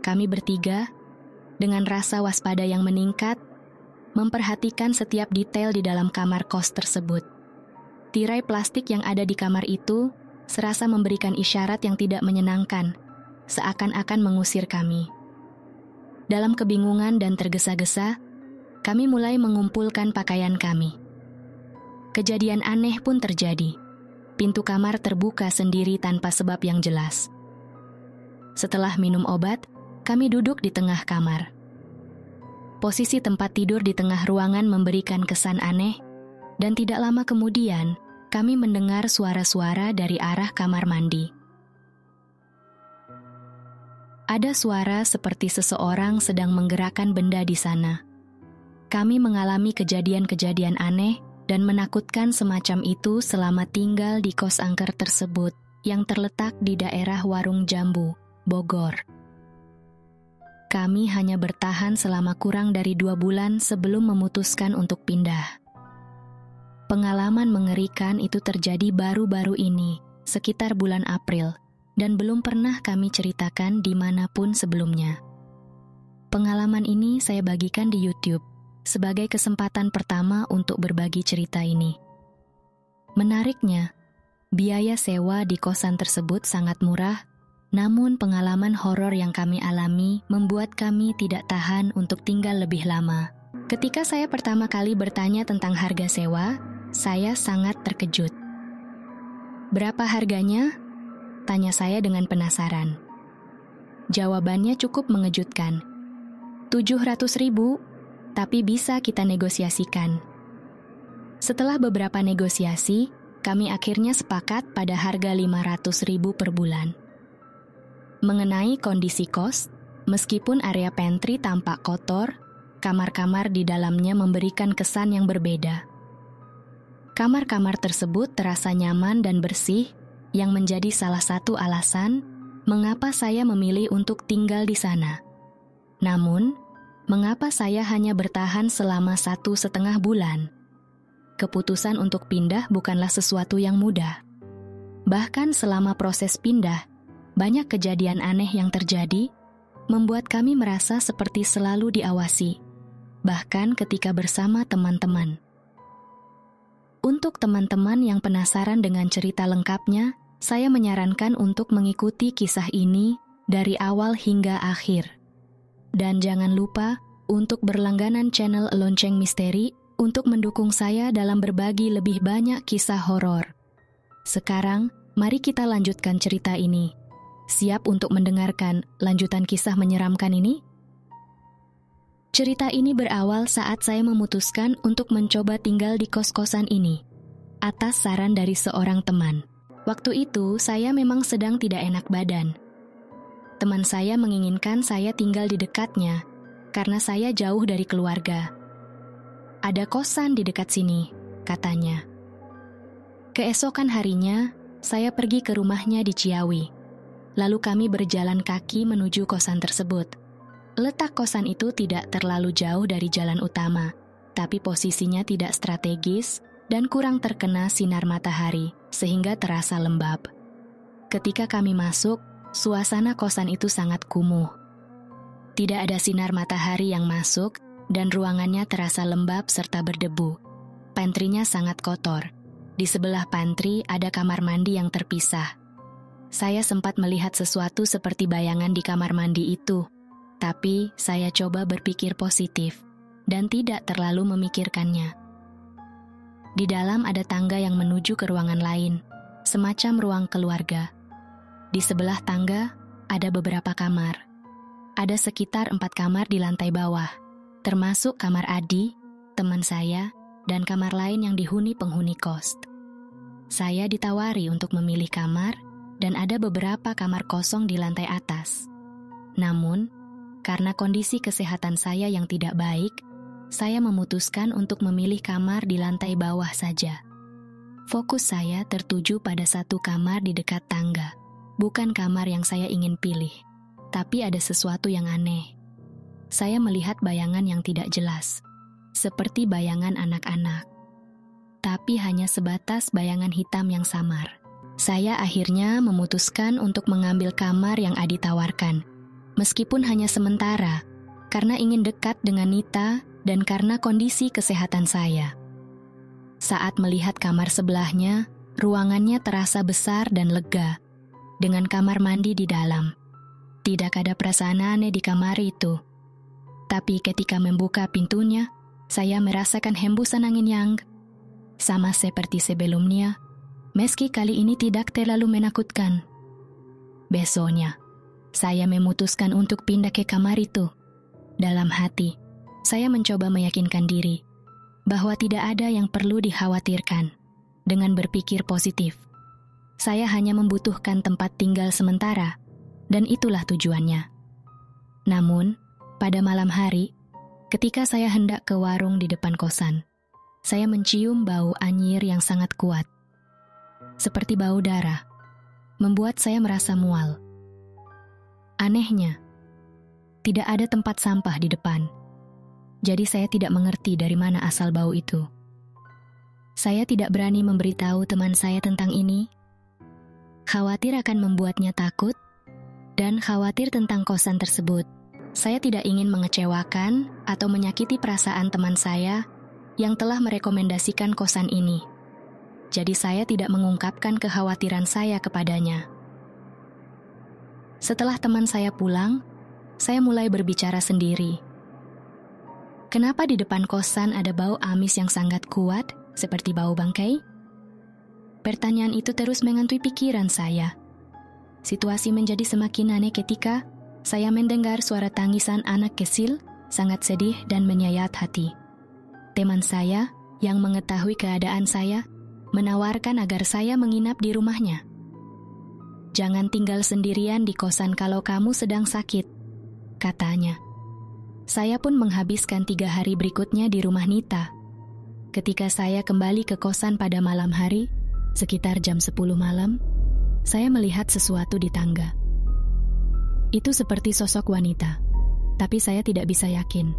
Kami bertiga, dengan rasa waspada yang meningkat, memperhatikan setiap detail di dalam kamar kos tersebut. Tirai plastik yang ada di kamar itu serasa memberikan isyarat yang tidak menyenangkan, seakan-akan mengusir kami. Dalam kebingungan dan tergesa-gesa, kami mulai mengumpulkan pakaian kami. Kejadian aneh pun terjadi. Pintu kamar terbuka sendiri tanpa sebab yang jelas. Setelah minum obat, kami duduk di tengah kamar. Posisi tempat tidur di tengah ruangan memberikan kesan aneh, dan tidak lama kemudian, kami mendengar suara-suara dari arah kamar mandi. Ada suara seperti seseorang sedang menggerakkan benda di sana. Kami mengalami kejadian-kejadian aneh dan menakutkan semacam itu selama tinggal di kos angker tersebut yang terletak di daerah Warung Jambu, Bogor. Kami hanya bertahan selama kurang dari 2 bulan sebelum memutuskan untuk pindah. Pengalaman mengerikan itu terjadi baru-baru ini, sekitar bulan April, dan belum pernah kami ceritakan dimanapun sebelumnya. Pengalaman ini saya bagikan di YouTube sebagai kesempatan pertama untuk berbagi cerita ini. Menariknya, biaya sewa di kosan tersebut sangat murah, namun pengalaman horor yang kami alami membuat kami tidak tahan untuk tinggal lebih lama. Ketika saya pertama kali bertanya tentang harga sewa, saya sangat terkejut. "Berapa harganya?" tanya saya dengan penasaran. Jawabannya cukup mengejutkan. 700.000, tapi bisa kita negosiasikan. Setelah beberapa negosiasi, kami akhirnya sepakat pada harga 500.000 per bulan. Mengenai kondisi kos, meskipun area pantry tampak kotor, kamar-kamar di dalamnya memberikan kesan yang berbeda. Kamar-kamar tersebut terasa nyaman dan bersih, yang menjadi salah satu alasan mengapa saya memilih untuk tinggal di sana. Namun, mengapa saya hanya bertahan selama 1,5 bulan? Keputusan untuk pindah bukanlah sesuatu yang mudah. Bahkan selama proses pindah, banyak kejadian aneh yang terjadi, membuat kami merasa seperti selalu diawasi, bahkan ketika bersama teman-teman. Untuk teman-teman yang penasaran dengan cerita lengkapnya, saya menyarankan untuk mengikuti kisah ini dari awal hingga akhir. Dan jangan lupa untuk berlangganan channel Lonceng Misteri untuk mendukung saya dalam berbagi lebih banyak kisah horor. Sekarang, mari kita lanjutkan cerita ini. Siap untuk mendengarkan lanjutan kisah menyeramkan ini? Cerita ini berawal saat saya memutuskan untuk mencoba tinggal di kos-kosan ini, atas saran dari seorang teman. Waktu itu, saya memang sedang tidak enak badan. Teman saya menginginkan saya tinggal di dekatnya, karena saya jauh dari keluarga. "Ada kosan di dekat sini," katanya. Keesokan harinya, saya pergi ke rumahnya di Ciawi. Lalu kami berjalan kaki menuju kosan tersebut. Letak kosan itu tidak terlalu jauh dari jalan utama, tapi posisinya tidak strategis dan kurang terkena sinar matahari, sehingga terasa lembab. Ketika kami masuk, suasana kosan itu sangat kumuh. Tidak ada sinar matahari yang masuk, dan ruangannya terasa lembab serta berdebu. Pantry-nya sangat kotor. Di sebelah pantry ada kamar mandi yang terpisah. Saya sempat melihat sesuatu seperti bayangan di kamar mandi itu, tapi saya coba berpikir positif dan tidak terlalu memikirkannya. Di dalam ada tangga yang menuju ke ruangan lain, semacam ruang keluarga. Di sebelah tangga ada beberapa kamar. Ada sekitar 4 kamar di lantai bawah, termasuk kamar Adi, teman saya, dan kamar lain yang dihuni penghuni kos. Saya ditawari untuk memilih kamar, dan ada beberapa kamar kosong di lantai atas. Namun, karena kondisi kesehatan saya yang tidak baik, saya memutuskan untuk memilih kamar di lantai bawah saja. Fokus saya tertuju pada satu kamar di dekat tangga. Bukan kamar yang saya ingin pilih, tapi ada sesuatu yang aneh. Saya melihat bayangan yang tidak jelas, seperti bayangan anak-anak. Tapi hanya sebatas bayangan hitam yang samar. Saya akhirnya memutuskan untuk mengambil kamar yang Adi tawarkan. meskipun hanya sementara, karena ingin dekat dengan Nita dan karena kondisi kesehatan saya. Saat melihat kamar sebelahnya, ruangannya terasa besar dan lega, dengan kamar mandi di dalam. Tidak ada perasaan aneh di kamar itu. Tapi ketika membuka pintunya, saya merasakan hembusan angin yang sama seperti sebelumnya, meski kali ini tidak terlalu menakutkan. Besoknya, saya memutuskan untuk pindah ke kamar itu. Dalam hati, saya mencoba meyakinkan diri bahwa tidak ada yang perlu dikhawatirkan. Dengan berpikir positif, saya hanya membutuhkan tempat tinggal sementara, dan itulah tujuannya. Namun, pada malam hari, ketika saya hendak ke warung di depan kosan, saya mencium bau anyir yang sangat kuat. Seperti bau darah, membuat saya merasa mual. Anehnya, tidak ada tempat sampah di depan. Jadi saya tidak mengerti dari mana asal bau itu. Saya tidak berani memberitahu teman saya tentang ini. Khawatir akan membuatnya takut, dan khawatir tentang kosan tersebut. Saya tidak ingin mengecewakan atau menyakiti perasaan teman saya yang telah merekomendasikan kosan ini. Jadi saya tidak mengungkapkan kekhawatiran saya kepadanya. Setelah teman saya pulang, saya mulai berbicara sendiri. Kenapa di depan kosan ada bau amis yang sangat kuat, seperti bau bangkai? Pertanyaan itu terus menghantui pikiran saya. Situasi menjadi semakin aneh ketika saya mendengar suara tangisan anak kecil, sangat sedih dan menyayat hati. Teman saya yang mengetahui keadaan saya menawarkan agar saya menginap di rumahnya. Jangan tinggal sendirian di kosan kalau kamu sedang sakit, katanya. Saya pun menghabiskan 3 hari berikutnya di rumah Nita. Ketika saya kembali ke kosan pada malam hari, sekitar jam 10 malam, saya melihat sesuatu di tangga. Itu seperti sosok wanita, tapi saya tidak bisa yakin.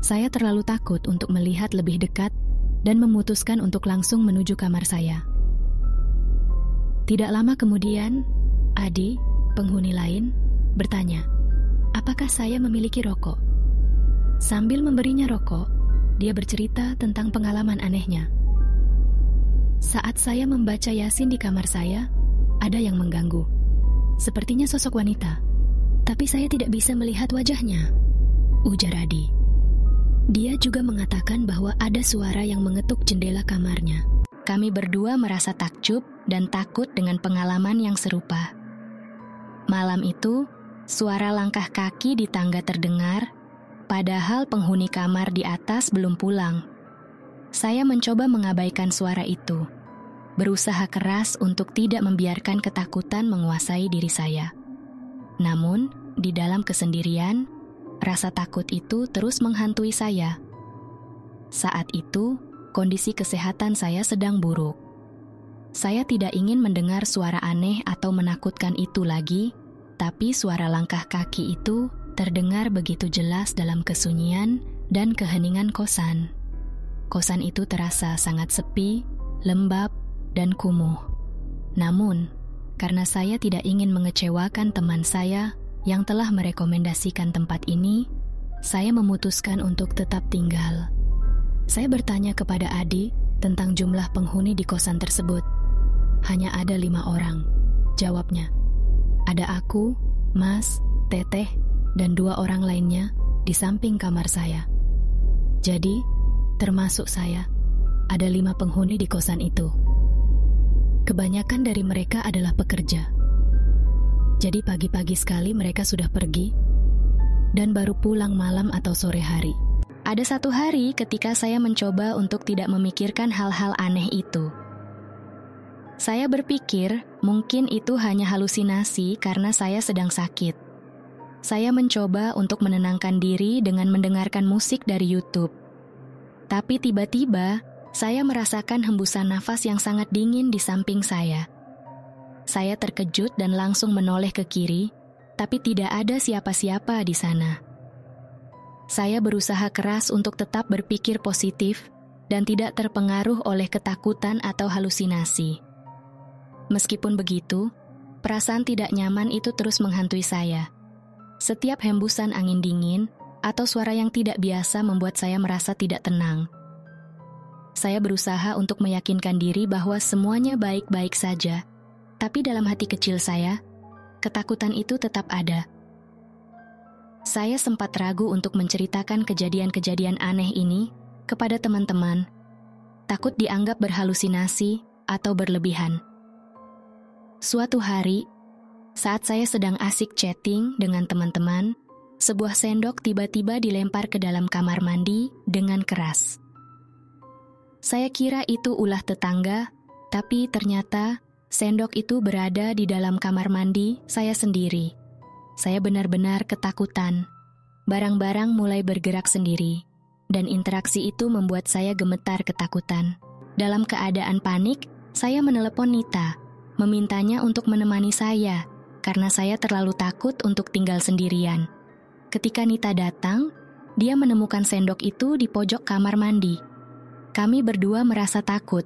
Saya terlalu takut untuk melihat lebih dekat dan memutuskan untuk langsung menuju kamar saya. Tidak lama kemudian, Adi, penghuni lain, bertanya, apakah saya memiliki rokok? Sambil memberinya rokok, dia bercerita tentang pengalaman anehnya. Saat saya membaca Yasin di kamar saya, ada yang mengganggu. Sepertinya sosok wanita, tapi saya tidak bisa melihat wajahnya, ujar Adi. Dia juga mengatakan bahwa ada suara yang mengetuk jendela kamarnya. Kami berdua merasa takjub dan takut dengan pengalaman yang serupa. Malam itu, suara langkah kaki di tangga terdengar, padahal penghuni kamar di atas belum pulang. Saya mencoba mengabaikan suara itu, berusaha keras untuk tidak membiarkan ketakutan menguasai diri saya. Namun, di dalam kesendirian, rasa takut itu terus menghantui saya. Saat itu, kondisi kesehatan saya sedang buruk. Saya tidak ingin mendengar suara aneh atau menakutkan itu lagi, tapi suara langkah kaki itu terdengar begitu jelas dalam kesunyian dan keheningan kosan. Kosan itu terasa sangat sepi, lembab, dan kumuh. Namun, karena saya tidak ingin mengecewakan teman saya yang telah merekomendasikan tempat ini, saya memutuskan untuk tetap tinggal. Saya bertanya kepada Adi tentang jumlah penghuni di kosan tersebut. Hanya ada 5 orang, jawabnya. Ada aku, Mas, Teteh, dan 2 orang lainnya di samping kamar saya. Jadi, termasuk saya, ada 5 penghuni di kosan itu. Kebanyakan dari mereka adalah pekerja. Jadi pagi-pagi sekali mereka sudah pergi, dan baru pulang malam atau sore hari. Ada satu hari ketika saya mencoba untuk tidak memikirkan hal-hal aneh itu. Saya berpikir mungkin itu hanya halusinasi karena saya sedang sakit. Saya mencoba untuk menenangkan diri dengan mendengarkan musik dari YouTube. Tapi tiba-tiba, saya merasakan hembusan nafas yang sangat dingin di samping saya. Saya terkejut dan langsung menoleh ke kiri, tapi tidak ada siapa-siapa di sana. Saya berusaha keras untuk tetap berpikir positif dan tidak terpengaruh oleh ketakutan atau halusinasi. Meskipun begitu, perasaan tidak nyaman itu terus menghantui saya. Setiap hembusan angin dingin atau suara yang tidak biasa membuat saya merasa tidak tenang. Saya berusaha untuk meyakinkan diri bahwa semuanya baik-baik saja, tapi dalam hati kecil saya, ketakutan itu tetap ada. Saya sempat ragu untuk menceritakan kejadian-kejadian aneh ini kepada teman-teman, takut dianggap berhalusinasi atau berlebihan. Suatu hari, saat saya sedang asik chatting dengan teman-teman, sebuah sendok tiba-tiba dilempar ke dalam kamar mandi dengan keras. Saya kira itu ulah tetangga, tapi ternyata sendok itu berada di dalam kamar mandi saya sendiri. Saya benar-benar ketakutan. Barang-barang mulai bergerak sendiri, dan interaksi itu membuat saya gemetar ketakutan. Dalam keadaan panik, saya menelepon Nita, memintanya untuk menemani saya, karena saya terlalu takut untuk tinggal sendirian. Ketika Nita datang, dia menemukan sendok itu di pojok kamar mandi. Kami berdua merasa takut,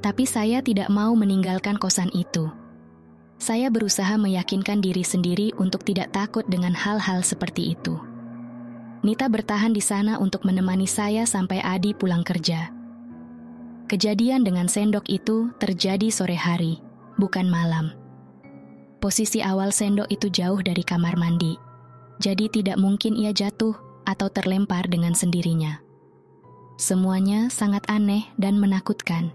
tapi saya tidak mau meninggalkan kosan itu. Saya berusaha meyakinkan diri sendiri untuk tidak takut dengan hal-hal seperti itu. Nita bertahan di sana untuk menemani saya sampai Adi pulang kerja. Kejadian dengan sendok itu terjadi sore hari, bukan malam. Posisi awal sendok itu jauh dari kamar mandi, jadi tidak mungkin ia jatuh atau terlempar dengan sendirinya. Semuanya sangat aneh dan menakutkan.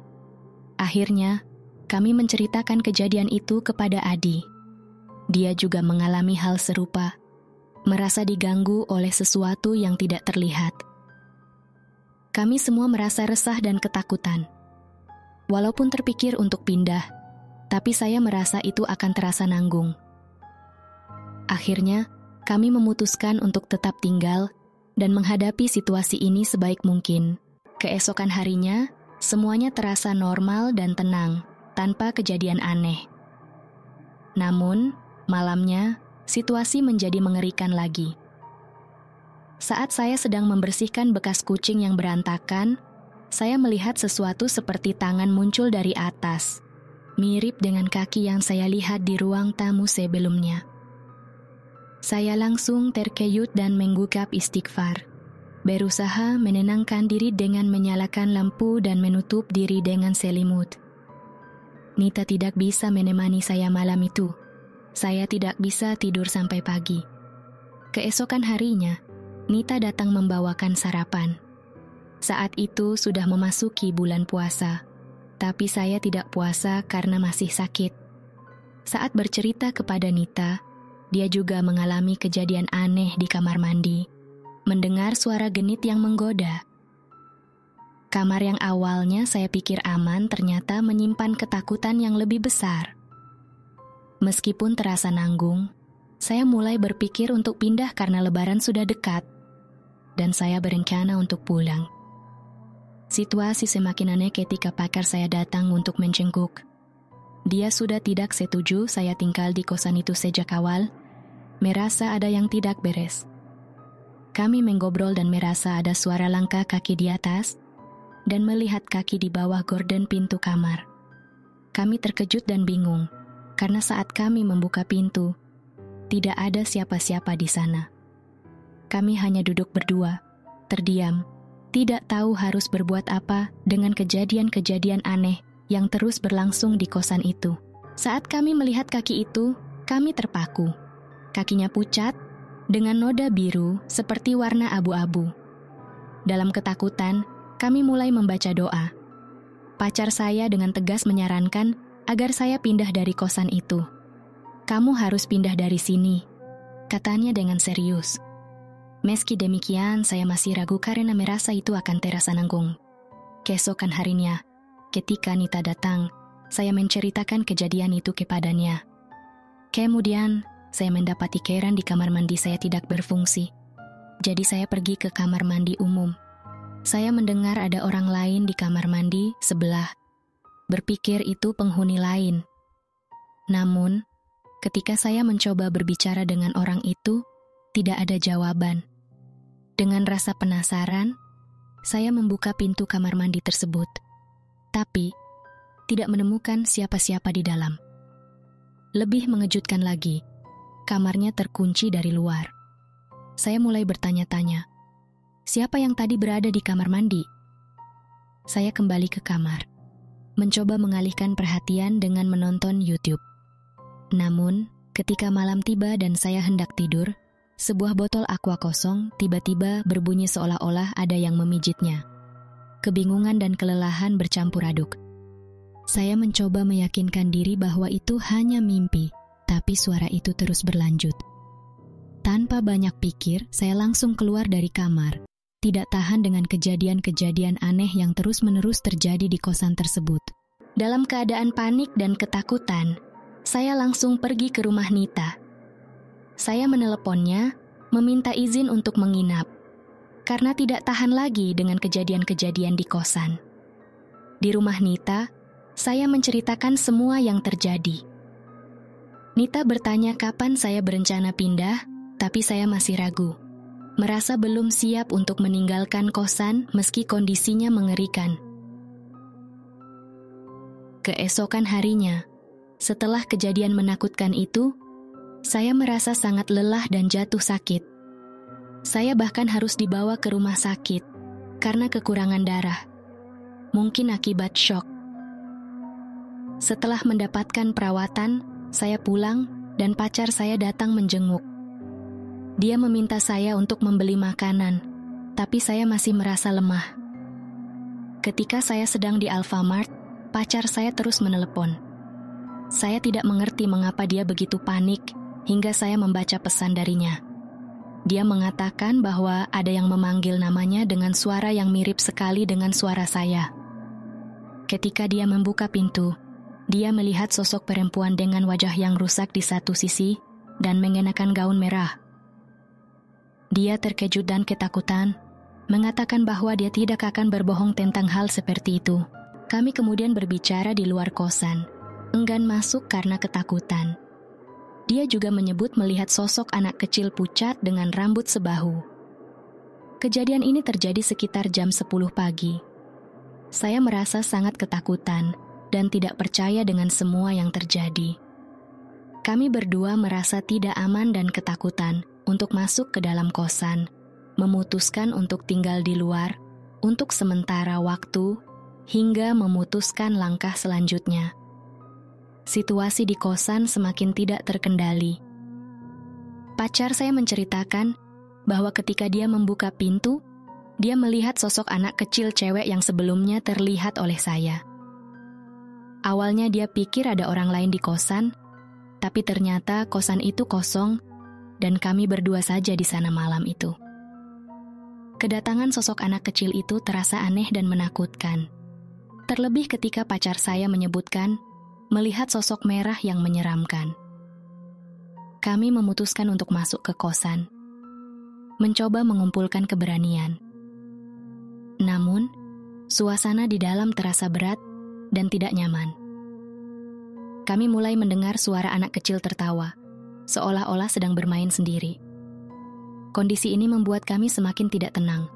Akhirnya, kami menceritakan kejadian itu kepada Adi. Dia juga mengalami hal serupa, merasa diganggu oleh sesuatu yang tidak terlihat. Kami semua merasa resah dan ketakutan. Walaupun terpikir untuk pindah, tapi saya merasa itu akan terasa nanggung. Akhirnya, kami memutuskan untuk tetap tinggal dan menghadapi situasi ini sebaik mungkin. Keesokan harinya, semuanya terasa normal dan tenang, tanpa kejadian aneh. Namun, malamnya, situasi menjadi mengerikan lagi. Saat saya sedang membersihkan bekas kucing yang berantakan, saya melihat sesuatu seperti tangan muncul dari atas, mirip dengan kaki yang saya lihat di ruang tamu sebelumnya. Saya langsung terkejut dan menggugap istighfar, berusaha menenangkan diri dengan menyalakan lampu dan menutup diri dengan selimut. Nita tidak bisa menemani saya malam itu. Saya tidak bisa tidur sampai pagi. Keesokan harinya, Nita datang membawakan sarapan. Saat itu sudah memasuki bulan puasa, tapi saya tidak puasa karena masih sakit. Saat bercerita kepada Nita, dia juga mengalami kejadian aneh di kamar mandi, mendengar suara genit yang menggoda. Kamar yang awalnya saya pikir aman ternyata menyimpan ketakutan yang lebih besar. Meskipun terasa nanggung, saya mulai berpikir untuk pindah karena Lebaran sudah dekat, dan saya berencana untuk pulang. Situasi semakin aneh ketika pakar saya datang untuk menjenguk. Dia sudah tidak setuju saya tinggal di kosan itu sejak awal, merasa ada yang tidak beres. Kami mengobrol dan merasa ada suara langkah kaki di atas, dan melihat kaki di bawah gorden pintu kamar. Kami terkejut dan bingung, karena saat kami membuka pintu, tidak ada siapa-siapa di sana. Kami hanya duduk berdua, terdiam, tidak tahu harus berbuat apa dengan kejadian-kejadian aneh yang terus berlangsung di kosan itu. Saat kami melihat kaki itu, kami terpaku. Kakinya pucat, dengan noda biru seperti warna abu-abu. Dalam ketakutan, kami mulai membaca doa. Pacar saya dengan tegas menyarankan agar saya pindah dari kosan itu. "Kamu harus pindah dari sini," katanya dengan serius. Meski demikian, saya masih ragu karena merasa itu akan terasa nanggung. Keesokan harinya, ketika Nita datang, saya menceritakan kejadian itu kepadanya. Kemudian, saya mendapati keran di kamar mandi saya tidak berfungsi. Jadi saya pergi ke kamar mandi umum. Saya mendengar ada orang lain di kamar mandi sebelah. Berpikir itu penghuni lain. Namun, ketika saya mencoba berbicara dengan orang itu, tidak ada jawaban. Dengan rasa penasaran, saya membuka pintu kamar mandi tersebut. Tapi, tidak menemukan siapa-siapa di dalam. Lebih mengejutkan lagi, kamarnya terkunci dari luar. Saya mulai bertanya-tanya, siapa yang tadi berada di kamar mandi? Saya kembali ke kamar, mencoba mengalihkan perhatian dengan menonton YouTube. Namun, ketika malam tiba dan saya hendak tidur, sebuah botol aqua kosong tiba-tiba berbunyi seolah-olah ada yang memijitnya. Kebingungan dan kelelahan bercampur aduk. Saya mencoba meyakinkan diri bahwa itu hanya mimpi, tapi suara itu terus berlanjut. Tanpa banyak pikir, saya langsung keluar dari kamar. Tidak tahan dengan kejadian-kejadian aneh yang terus-menerus terjadi di kosan tersebut. Dalam keadaan panik dan ketakutan, saya langsung pergi ke rumah Nita. Saya meneleponnya, meminta izin untuk menginap, karena tidak tahan lagi dengan kejadian-kejadian di kosan. Di rumah Nita, saya menceritakan semua yang terjadi. Nita bertanya kapan saya berencana pindah, tapi saya masih ragu. Merasa belum siap untuk meninggalkan kosan meski kondisinya mengerikan. Keesokan harinya, setelah kejadian menakutkan itu, saya merasa sangat lelah dan jatuh sakit. Saya bahkan harus dibawa ke rumah sakit karena kekurangan darah. Mungkin akibat shock. Setelah mendapatkan perawatan, saya pulang dan pacar saya datang menjenguk. Dia meminta saya untuk membeli makanan, tapi saya masih merasa lemah. Ketika saya sedang di Alfamart, pacar saya terus menelepon. Saya tidak mengerti mengapa dia begitu panik hingga saya membaca pesan darinya. Dia mengatakan bahwa ada yang memanggil namanya dengan suara yang mirip sekali dengan suara saya. Ketika dia membuka pintu, dia melihat sosok perempuan dengan wajah yang rusak di satu sisi dan mengenakan gaun merah. Dia terkejut dan ketakutan, mengatakan bahwa dia tidak akan berbohong tentang hal seperti itu. Kami kemudian berbicara di luar kosan, enggan masuk karena ketakutan. Dia juga menyebut melihat sosok anak kecil pucat dengan rambut sebahu. Kejadian ini terjadi sekitar jam 10 pagi. Saya merasa sangat ketakutan dan tidak percaya dengan semua yang terjadi. Kami berdua merasa tidak aman dan ketakutan untuk masuk ke dalam kosan, memutuskan untuk tinggal di luar untuk sementara waktu hingga memutuskan langkah selanjutnya. Situasi di kosan semakin tidak terkendali. Pacar saya menceritakan bahwa ketika dia membuka pintu, dia melihat sosok anak kecil cewek yang sebelumnya terlihat oleh saya. Awalnya dia pikir ada orang lain di kosan, tapi ternyata kosan itu kosong dan kami berdua saja di sana malam itu. Kedatangan sosok anak kecil itu terasa aneh dan menakutkan. Terlebih ketika pacar saya menyebutkan melihat sosok merah yang menyeramkan. Kami memutuskan untuk masuk ke kosan, mencoba mengumpulkan keberanian. Namun, suasana di dalam terasa berat dan tidak nyaman. Kami mulai mendengar suara anak kecil tertawa, seolah-olah sedang bermain sendiri. Kondisi ini membuat kami semakin tidak tenang.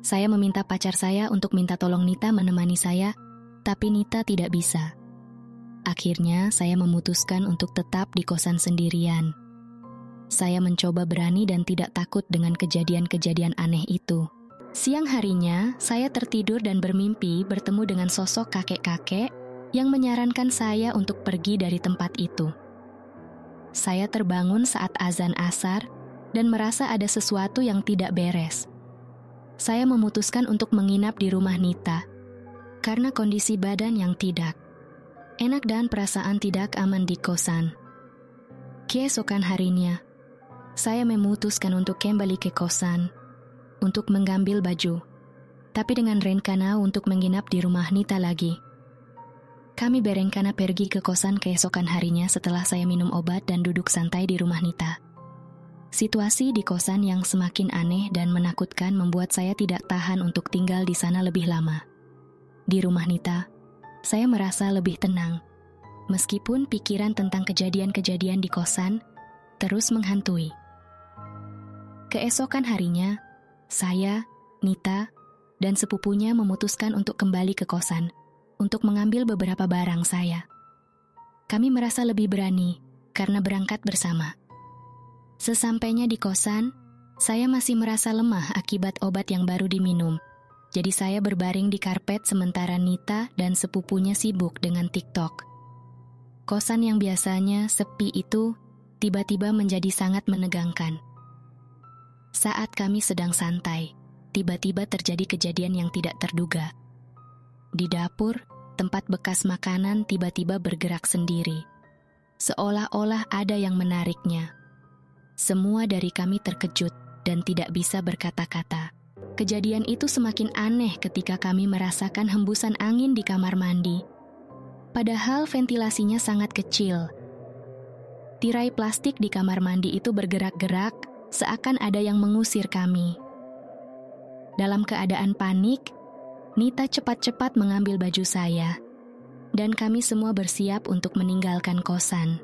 Saya meminta pacar saya untuk minta tolong Nita menemani saya, tapi Nita tidak bisa. Akhirnya, saya memutuskan untuk tetap di kosan sendirian. Saya mencoba berani dan tidak takut dengan kejadian-kejadian aneh itu. Siang harinya, saya tertidur dan bermimpi bertemu dengan sosok kakek-kakek yang menyarankan saya untuk pergi dari tempat itu. Saya terbangun saat azan asar dan merasa ada sesuatu yang tidak beres. Saya memutuskan untuk menginap di rumah Nita karena kondisi badan yang tidak enak dan perasaan tidak aman di kosan. Keesokan harinya, saya memutuskan untuk kembali ke kosan untuk mengambil baju, tapi dengan rencana untuk menginap di rumah Nita lagi. Kami berencana pergi ke kosan keesokan harinya setelah saya minum obat dan duduk santai di rumah Nita. Situasi di kosan yang semakin aneh dan menakutkan membuat saya tidak tahan untuk tinggal di sana lebih lama. Di rumah Nita, saya merasa lebih tenang, meskipun pikiran tentang kejadian-kejadian di kosan terus menghantui. Keesokan harinya, saya, Nita, dan sepupunya memutuskan untuk kembali ke kosan untuk mengambil beberapa barang saya. Kami merasa lebih berani karena berangkat bersama. Sesampainya di kosan, saya masih merasa lemah akibat obat yang baru diminum. Jadi saya berbaring di karpet sementara Nita dan sepupunya sibuk dengan TikTok. Kosan yang biasanya sepi itu tiba-tiba menjadi sangat menegangkan. Saat kami sedang santai, tiba-tiba terjadi kejadian yang tidak terduga. Di dapur, tempat bekas makanan tiba-tiba bergerak sendiri. Seolah-olah ada yang menariknya. Semua dari kami terkejut dan tidak bisa berkata-kata. Kejadian itu semakin aneh ketika kami merasakan hembusan angin di kamar mandi. Padahal ventilasinya sangat kecil. Tirai plastik di kamar mandi itu bergerak-gerak, seakan ada yang mengusir kami. Dalam keadaan panik, Nita cepat-cepat mengambil baju saya, dan kami semua bersiap untuk meninggalkan kosan.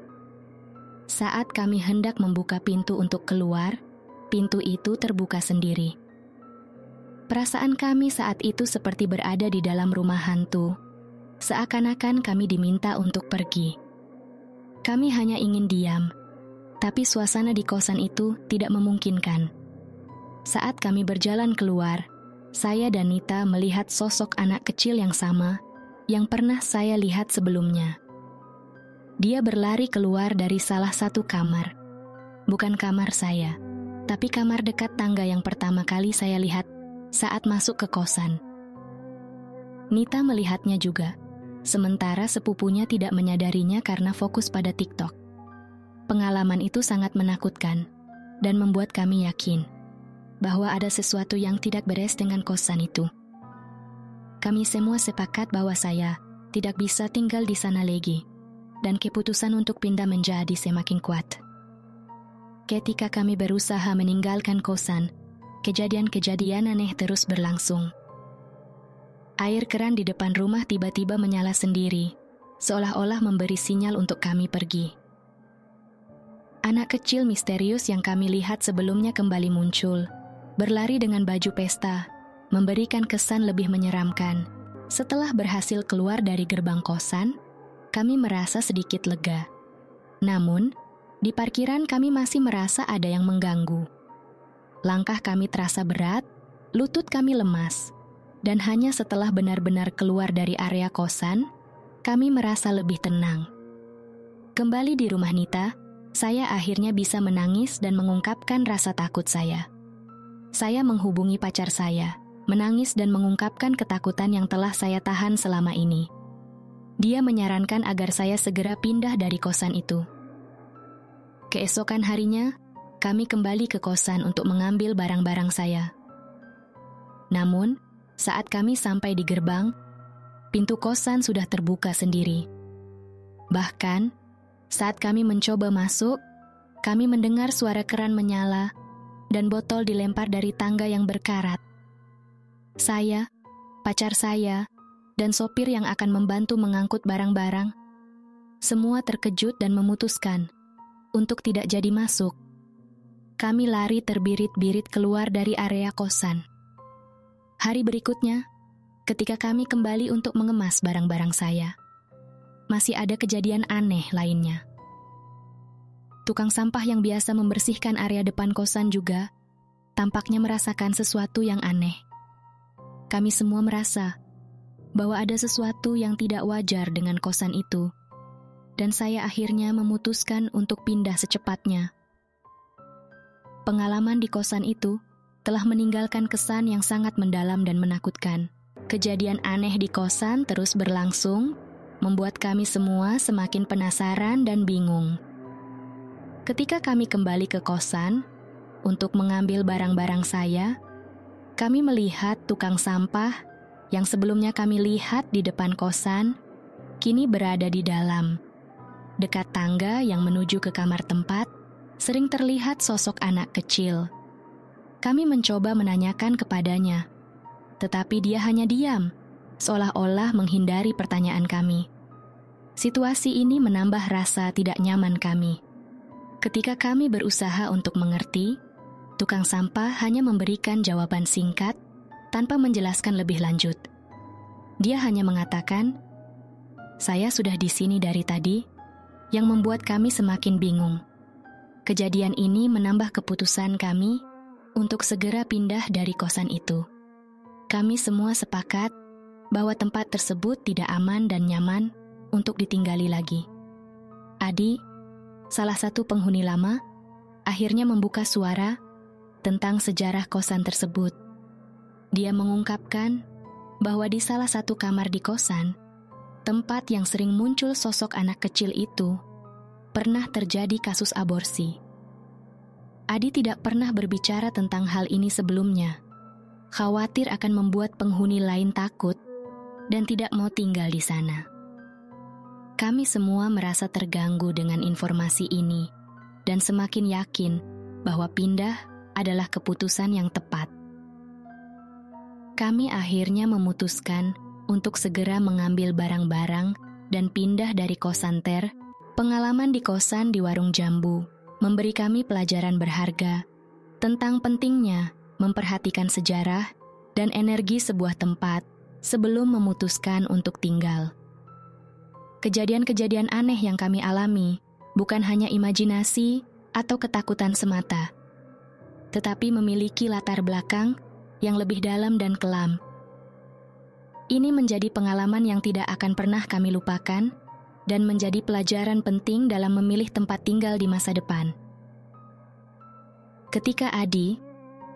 Saat kami hendak membuka pintu untuk keluar, pintu itu terbuka sendiri. Perasaan kami saat itu seperti berada di dalam rumah hantu. Seakan-akan kami diminta untuk pergi. Kami hanya ingin diam, tapi suasana di kosan itu tidak memungkinkan. Saat kami berjalan keluar, saya dan Nita melihat sosok anak kecil yang sama yang pernah saya lihat sebelumnya. Dia berlari keluar dari salah satu kamar. Bukan kamar saya, tapi kamar dekat tangga yang pertama kali saya lihat saat masuk ke kosan. Nita melihatnya juga, sementara sepupunya tidak menyadarinya karena fokus pada TikTok. Pengalaman itu sangat menakutkan dan membuat kami yakin bahwa ada sesuatu yang tidak beres dengan kosan itu. Kami semua sepakat bahwa saya tidak bisa tinggal di sana lagi, dan keputusan untuk pindah menjadi semakin kuat. Ketika kami berusaha meninggalkan kosan, kejadian-kejadian aneh terus berlangsung. Air keran di depan rumah tiba-tiba menyala sendiri, seolah-olah memberi sinyal untuk kami pergi. Anak kecil misterius yang kami lihat sebelumnya kembali muncul, berlari dengan baju pesta, memberikan kesan lebih menyeramkan. Setelah berhasil keluar dari gerbang kosan, kami merasa sedikit lega. Namun, di parkiran kami masih merasa ada yang mengganggu. Langkah kami terasa berat, lutut kami lemas, dan hanya setelah benar-benar keluar dari area kosan, kami merasa lebih tenang. Kembali di rumah Nita, saya akhirnya bisa menangis dan mengungkapkan rasa takut saya. Saya menghubungi pacar saya, menangis dan mengungkapkan ketakutan yang telah saya tahan selama ini. Dia menyarankan agar saya segera pindah dari kosan itu. Keesokan harinya, kami kembali ke kosan untuk mengambil barang-barang saya. Namun, saat kami sampai di gerbang, pintu kosan sudah terbuka sendiri. Bahkan, saat kami mencoba masuk, kami mendengar suara keran menyala dan botol dilempar dari tangga yang berkarat. Saya, pacar saya, dan sopir yang akan membantu mengangkut barang-barang, semua terkejut dan memutuskan untuk tidak jadi masuk. Kami lari terbirit-birit keluar dari area kosan. Hari berikutnya, ketika kami kembali untuk mengemas barang-barang saya, masih ada kejadian aneh lainnya. Tukang sampah yang biasa membersihkan area depan kosan juga tampaknya merasakan sesuatu yang aneh. Kami semua merasa bahwa ada sesuatu yang tidak wajar dengan kosan itu, dan saya akhirnya memutuskan untuk pindah secepatnya. Pengalaman di kosan itu telah meninggalkan kesan yang sangat mendalam dan menakutkan. Kejadian aneh di kosan terus berlangsung, membuat kami semua semakin penasaran dan bingung. Ketika kami kembali ke kosan untuk mengambil barang-barang saya, kami melihat tukang sampah yang sebelumnya kami lihat di depan kosan, kini berada di dalam. Dekat tangga yang menuju ke kamar tempat, sering terlihat sosok anak kecil. Kami mencoba menanyakan kepadanya, tetapi dia hanya diam, seolah-olah menghindari pertanyaan kami. Situasi ini menambah rasa tidak nyaman kami. Ketika kami berusaha untuk mengerti, tukang sampah hanya memberikan jawaban singkat tanpa menjelaskan lebih lanjut. Dia hanya mengatakan, "Saya sudah di sini dari tadi," yang membuat kami semakin bingung. Kejadian ini menambah keputusan kami untuk segera pindah dari kosan itu. Kami semua sepakat bahwa tempat tersebut tidak aman dan nyaman untuk ditinggali lagi. Adi, salah satu penghuni lama, akhirnya membuka suara tentang sejarah kosan tersebut. Dia mengungkapkan bahwa di salah satu kamar di kosan, tempat yang sering muncul sosok anak kecil itu, pernah terjadi kasus aborsi. Adi tidak pernah berbicara tentang hal ini sebelumnya, khawatir akan membuat penghuni lain takut dan tidak mau tinggal di sana. Kami semua merasa terganggu dengan informasi ini dan semakin yakin bahwa pindah adalah keputusan yang tepat. Kami akhirnya memutuskan untuk segera mengambil barang-barang dan pindah dari kosan Ter. Pengalaman di kosan di Warung Jambu memberi kami pelajaran berharga tentang pentingnya memperhatikan sejarah dan energi sebuah tempat sebelum memutuskan untuk tinggal. Kejadian-kejadian aneh yang kami alami bukan hanya imajinasi atau ketakutan semata, tetapi memiliki latar belakang yang lebih dalam dan kelam. Ini menjadi pengalaman yang tidak akan pernah kami lupakan dan menjadi pelajaran penting dalam memilih tempat tinggal di masa depan. Ketika Adi,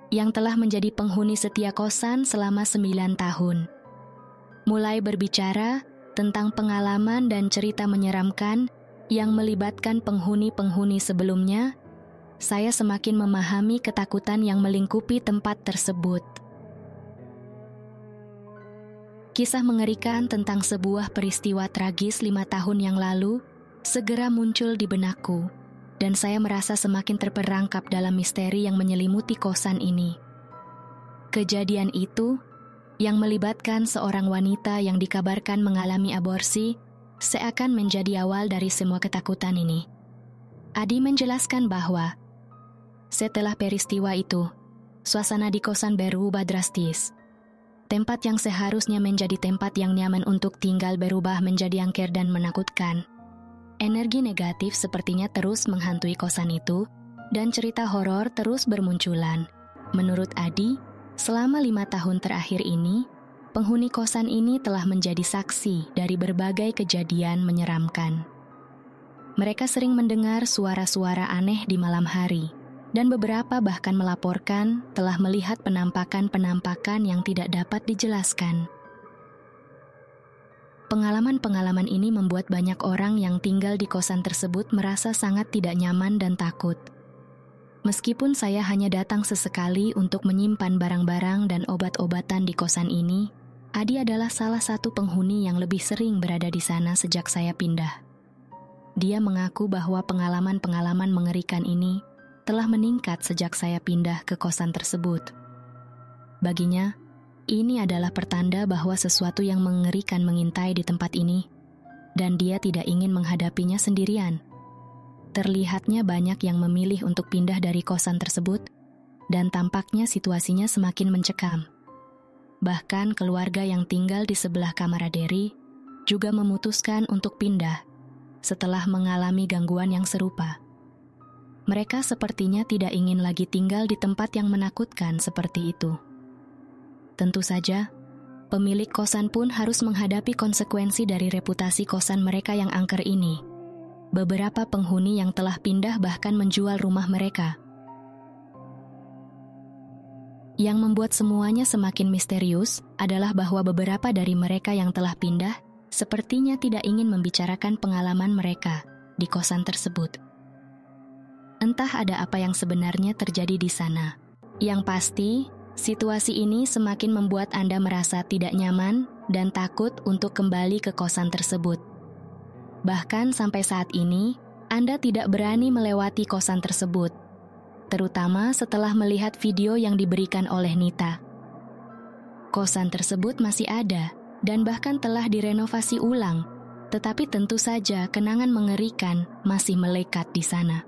yang telah menjadi penghuni setia kosan selama 9 tahun, mulai berbicara tentang pengalaman dan cerita menyeramkan yang melibatkan penghuni-penghuni sebelumnya, saya semakin memahami ketakutan yang melingkupi tempat tersebut. Kisah mengerikan tentang sebuah peristiwa tragis 5 tahun yang lalu segera muncul di benakku, dan saya merasa semakin terperangkap dalam misteri yang menyelimuti kosan ini. Kejadian itu, yang melibatkan seorang wanita yang dikabarkan mengalami aborsi, seakan menjadi awal dari semua ketakutan ini. Adi menjelaskan bahwa setelah peristiwa itu, suasana di kosan berubah drastis. Tempat yang seharusnya menjadi tempat yang nyaman untuk tinggal berubah menjadi angker dan menakutkan. Energi negatif sepertinya terus menghantui kosan itu, dan cerita horor terus bermunculan. Menurut Adi, selama 5 tahun terakhir ini, penghuni kosan ini telah menjadi saksi dari berbagai kejadian menyeramkan. Mereka sering mendengar suara-suara aneh di malam hari, dan beberapa bahkan melaporkan telah melihat penampakan-penampakan yang tidak dapat dijelaskan. Pengalaman-pengalaman ini membuat banyak orang yang tinggal di kosan tersebut merasa sangat tidak nyaman dan takut. Meskipun saya hanya datang sesekali untuk menyimpan barang-barang dan obat-obatan di kosan ini, Adi adalah salah satu penghuni yang lebih sering berada di sana sejak saya pindah. Dia mengaku bahwa pengalaman-pengalaman mengerikan ini telah meningkat sejak saya pindah ke kosan tersebut. Baginya, ini adalah pertanda bahwa sesuatu yang mengerikan mengintai di tempat ini, dan dia tidak ingin menghadapinya sendirian. Terlihatnya banyak yang memilih untuk pindah dari kosan tersebut, dan tampaknya situasinya semakin mencekam. Bahkan keluarga yang tinggal di sebelah kamar Aderi juga memutuskan untuk pindah setelah mengalami gangguan yang serupa. Mereka sepertinya tidak ingin lagi tinggal di tempat yang menakutkan seperti itu. Tentu saja, pemilik kosan pun harus menghadapi konsekuensi dari reputasi kosan mereka yang angker ini. Beberapa penghuni yang telah pindah bahkan menjual rumah mereka. Yang membuat semuanya semakin misterius adalah bahwa beberapa dari mereka yang telah pindah sepertinya tidak ingin membicarakan pengalaman mereka di kosan tersebut. Entah ada apa yang sebenarnya terjadi di sana. Yang pasti, situasi ini semakin membuat Anda merasa tidak nyaman dan takut untuk kembali ke kosan tersebut. Bahkan sampai saat ini, Anda tidak berani melewati kosan tersebut, terutama setelah melihat video yang diberikan oleh Nita. Kosan tersebut masih ada dan bahkan telah direnovasi ulang, tetapi tentu saja kenangan mengerikan masih melekat di sana.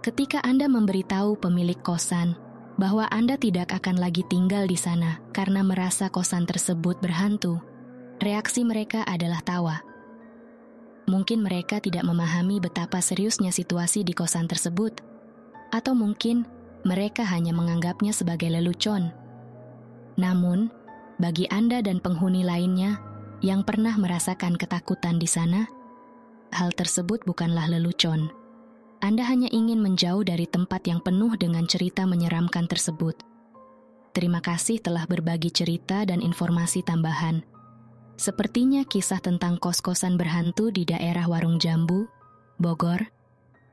Ketika Anda memberitahu pemilik kosan bahwa Anda tidak akan lagi tinggal di sana karena merasa kosan tersebut berhantu, reaksi mereka adalah tawa. Mungkin mereka tidak memahami betapa seriusnya situasi di kosan tersebut, atau mungkin mereka hanya menganggapnya sebagai lelucon. Namun, bagi Anda dan penghuni lainnya yang pernah merasakan ketakutan di sana, hal tersebut bukanlah lelucon. Anda hanya ingin menjauh dari tempat yang penuh dengan cerita menyeramkan tersebut. Terima kasih telah berbagi cerita dan informasi tambahan. Sepertinya kisah tentang kos-kosan berhantu di daerah Warung Jambu, Bogor,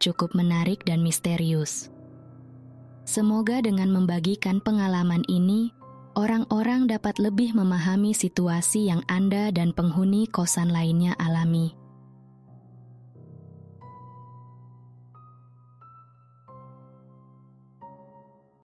cukup menarik dan misterius. Semoga dengan membagikan pengalaman ini, orang-orang dapat lebih memahami situasi yang Anda dan penghuni kosan lainnya alami.